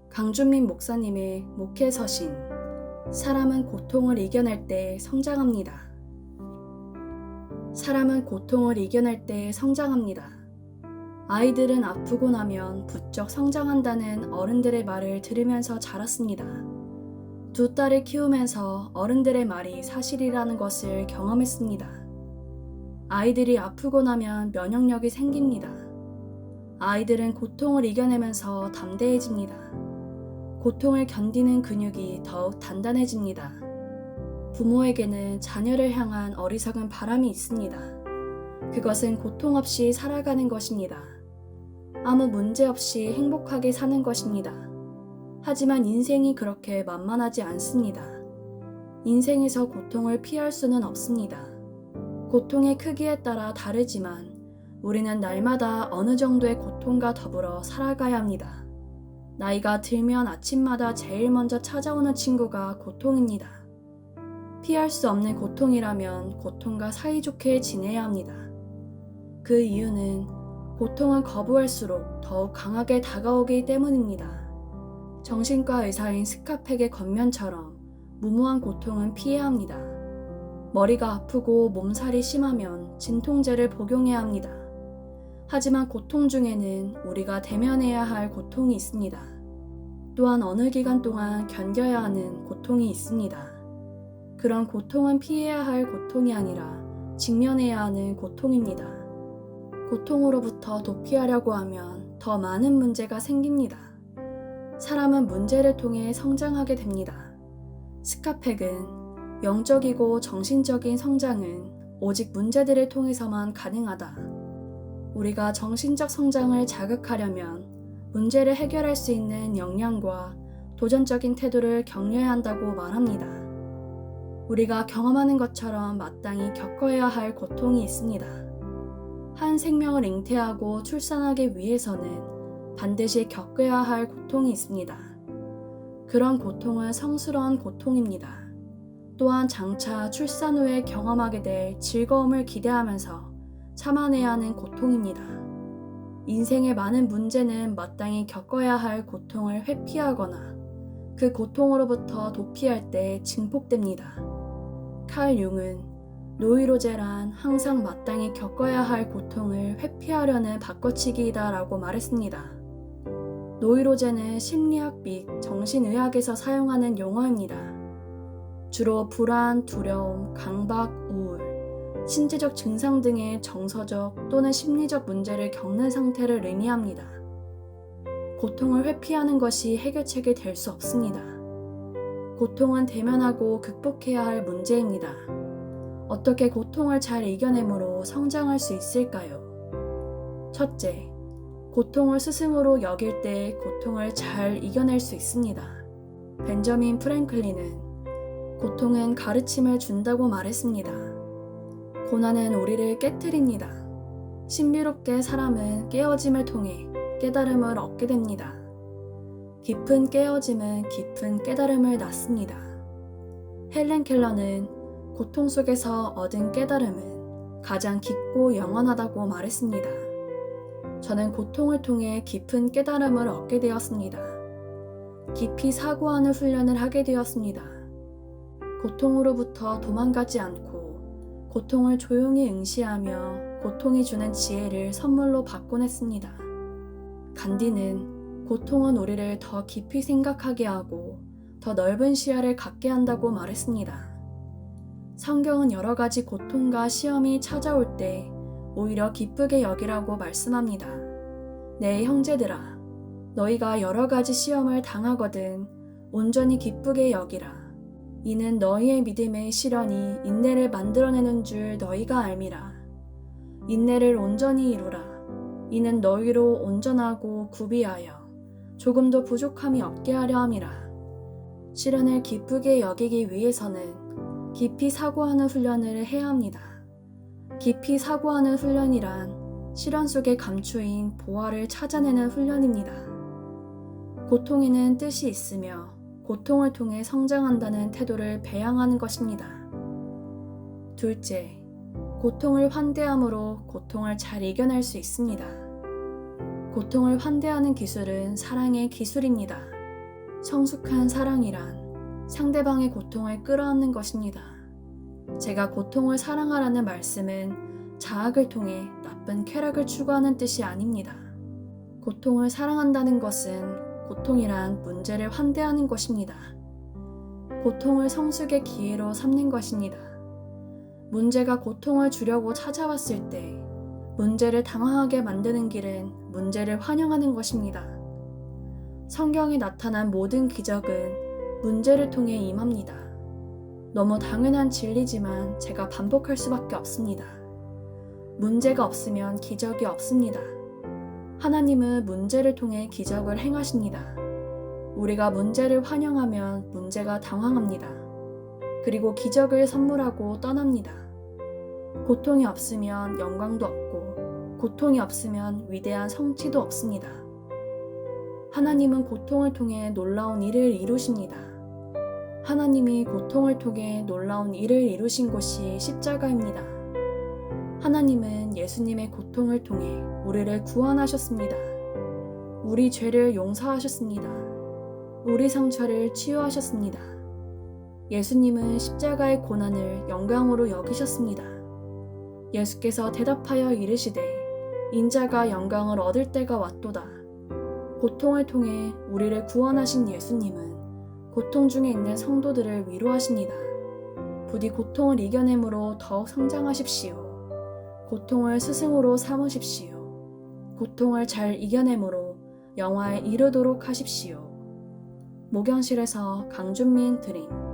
강준민 목사님의 목회 서신. 사람은 고통을 이겨낼 때 성장합니다. 사람은 고통을 이겨낼 때 성장합니다. 아이들은 아프고 나면 부쩍 성장한다는 어른들의 말을 들으면서 자랐습니다. 두 딸을 키우면서 어른들의 말이 사실이라는 것을 경험했습니다. 아이들이 아프고 나면 면역력이 생깁니다. 아이들은 고통을 이겨내면서 담대해집니다. 고통을 견디는 근육이 더욱 단단해집니다. 부모에게는 자녀를 향한 어리석은 바람이 있습니다. 그것은 고통 없이 살아가는 것입니다. 아무 문제 없이 행복하게 사는 것입니다. 하지만 인생이 그렇게 만만하지 않습니다. 인생에서 고통을 피할 수는 없습니다. 고통의 크기에 따라 다르지만 우리는 날마다 어느 정도의 고통과 더불어 살아가야 합니다. 나이가 들면 아침마다 제일 먼저 찾아오는 친구가 고통입니다. 피할 수 없는 고통이라면 고통과 사이좋게 지내야 합니다. 그 이유는 고통은 거부할수록 더욱 강하게 다가오기 때문입니다. 정신과 의사인 스카펙의 겉면처럼 무모한 고통은 피해야 합니다. 머리가 아프고 몸살이 심하면 진통제를 복용해야 합니다. 하지만 고통 중에는 우리가 대면해야 할 고통이 있습니다. 또한 어느 기간 동안 견뎌야 하는 고통이 있습니다. 그런 고통은 피해야 할 고통이 아니라 직면해야 하는 고통입니다. 고통으로부터 도피하려고 하면 더 많은 문제가 생깁니다. 사람은 문제를 통해 성장하게 됩니다. 스카펙은 영적이고 정신적인 성장은 오직 문제들을 통해서만 가능하다. 우리가 정신적 성장을 자극하려면 문제를 해결할 수 있는 역량과 도전적인 태도를 격려해야 한다고 말합니다. 우리가 경험하는 것처럼 마땅히 겪어야 할 고통이 있습니다. 한 생명을 잉태하고 출산하기 위해서는 반드시 겪어야 할 고통이 있습니다. 그런 고통은 성스러운 고통입니다. 또한 장차 출산 후에 경험하게 될 즐거움을 기대하면서 참아내야 하는 고통입니다. 인생의 많은 문제는 마땅히 겪어야 할 고통을 회피하거나 그 고통으로부터 도피할 때 증폭됩니다. 칼 융은 노이로제란 항상 마땅히 겪어야 할 고통을 회피하려는 바꿔치기이다라고 말했습니다. 노이로제는 심리학 및 정신의학에서 사용하는 용어입니다. 주로 불안, 두려움, 강박, 우울, 신체적 증상 등의 정서적 또는 심리적 문제를 겪는 상태를 의미합니다. 고통을 회피하는 것이 해결책이 될 수 없습니다. 고통은 대면하고 극복해야 할 문제입니다. 어떻게 고통을 잘 이겨내므로 성장할 수 있을까요? 첫째, 고통을 스승으로 여길 때 고통을 잘 이겨낼 수 있습니다. 벤저민 프랭클린은 고통은 가르침을 준다고 말했습니다. 고난은 우리를 깨트립니다. 신비롭게 사람은 깨어짐을 통해 깨달음을 얻게 됩니다. 깊은 깨어짐은 깊은 깨달음을 낳습니다. 헬렌 켈러는 고통 속에서 얻은 깨달음은 가장 깊고 영원하다고 말했습니다. 저는 고통을 통해 깊은 깨달음을 얻게 되었습니다. 깊이 사고하는 훈련을 하게 되었습니다. 고통으로부터 도망가지 않고 고통을 조용히 응시하며 고통이 주는 지혜를 선물로 받곤 했습니다. 간디는 고통은 우리를 더 깊이 생각하게 하고 더 넓은 시야를 갖게 한다고 말했습니다. 성경은 여러 가지 고통과 시험이 찾아올 때 오히려 기쁘게 여기라고 말씀합니다. 내 형제들아, 너희가 여러 가지 시험을 당하거든 온전히 기쁘게 여기라. 이는 너희의 믿음의 시련이 인내를 만들어내는 줄 너희가 알미라. 인내를 온전히 이루라. 이는 너희로 온전하고 구비하여 조금도 부족함이 없게 하려 함이라. 시련을 기쁘게 여기기 위해서는 깊이 사고하는 훈련을 해야 합니다. 깊이 사고하는 훈련이란 시련 속에 감추인 보화를 찾아내는 훈련입니다. 고통에는 뜻이 있으며 고통을 통해 성장한다는 태도를 배양하는 것입니다. 둘째, 고통을 환대함으로 고통을 잘 이겨낼 수 있습니다. 고통을 환대하는 기술은 사랑의 기술입니다. 성숙한 사랑이란 상대방의 고통을 끌어안는 것입니다. 제가 고통을 사랑하라는 말씀은 자학을 통해 나쁜 쾌락을 추구하는 뜻이 아닙니다. 고통을 사랑한다는 것은 고통이란 문제를 환대하는 것입니다. 고통을 성숙의 기회로 삼는 것입니다. 문제가 고통을 주려고 찾아왔을 때 문제를 당황하게 만드는 길은 문제를 환영하는 것입니다. 성경에 나타난 모든 기적은 문제를 통해 임합니다. 너무 당연한 진리지만 제가 반복할 수밖에 없습니다. 문제가 없으면 기적이 없습니다. 하나님은 문제를 통해 기적을 행하십니다. 우리가 문제를 환영하면 문제가 당황합니다. 그리고 기적을 선물하고 떠납니다. 고통이 없으면 영광도 없고, 고통이 없으면 위대한 성취도 없습니다. 하나님은 고통을 통해 놀라운 일을 이루십니다. 하나님이 고통을 통해 놀라운 일을 이루신 곳이 십자가입니다. 하나님은 예수님의 고통을 통해 우리를 구원하셨습니다. 우리 죄를 용서하셨습니다. 우리 상처를 치유하셨습니다. 예수님은 십자가의 고난을 영광으로 여기셨습니다. 예수께서 대답하여 이르시되 인자가 영광을 얻을 때가 왔도다. 고통을 통해 우리를 구원하신 예수님은 고통 중에 있는 성도들을 위로하십니다. 부디 고통을 이겨냄으로 더욱 성장하십시오. 고통을 스승으로 삼으십시오. 고통을 잘 이겨내므로 영화에 이르도록 하십시오. 목양실에서 강준민 드림.